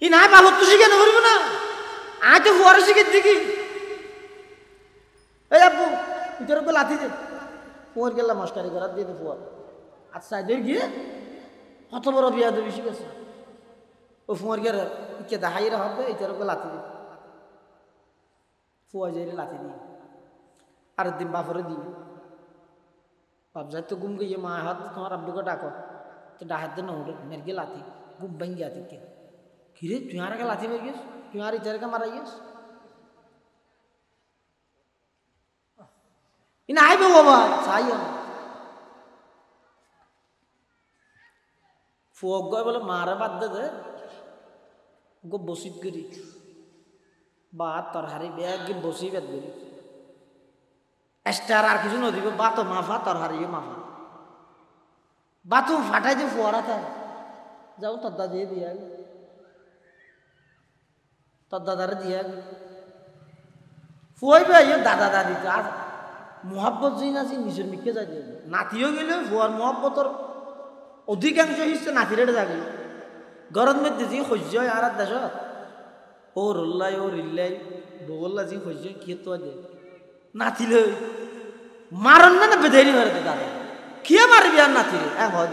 ই নাই বাবু তো শিখে নেব না আজ তো ফুয়ারে শিখে দেখি এই আব্বু ভিতরে তো লাথি দে ফুয়ার গেলাম মস্কারি করার দিয়ে ফুয়ার আচ্ছা এদের গিয়ে কত বড় বিয়া দেবী শিখেছে ও ফুয়ার গিয়ে কে দেখাই হবে এইটার ওকে লাথি দে ফুয়া যাই লাথি দিই আর দিন বাপরে দিই বাপ যাই তো ঘুম গিয়ে মা হাত তোমার আব্বুকে ডাকো তো ডাহাত দিয়ে নহরে মেরে গিয়ে লাথি ঘুম ভাঙ গিয়া থেকে কিরে তুই আর আগে লাথি মেরে গিয়েছ তুই আর ইটারকে মারাই গিয়েছ ইনা আইবে বাবা চাইও না ফুয়ক গয় বলে মারে বাদ দে গো বসিত করি বা তরহারি ব্যাগ গিয়ে বসি বেদ করি এক্সট্রা আর কিছু নদীব বা তো মাফা তরহারি মাফা বা তো ফাটাই দিয়ে ফুয়ারা থাকে যাও তদ্দা দিয়ে দিয়া তোর দাদারে দিয়া ফুয়াইবে দাদা দাদি তো আর মহাব্বত যেই নাচি নিজের মিকে যাই দিয়ে নাতিও গেলে ফুয়ার মহাব্বতর অধিকাংশ হিসেবে নাতিরে যাবে গরম মধ্যে যে সহ্য হয় আর দেশ ও রল্লাই ও রিল্লাই বগল্লা যে সহ্য কি তো দে নাতিলে মারন না বেঁধে মারে দাদা কে মারবি আর নাতিরে হয়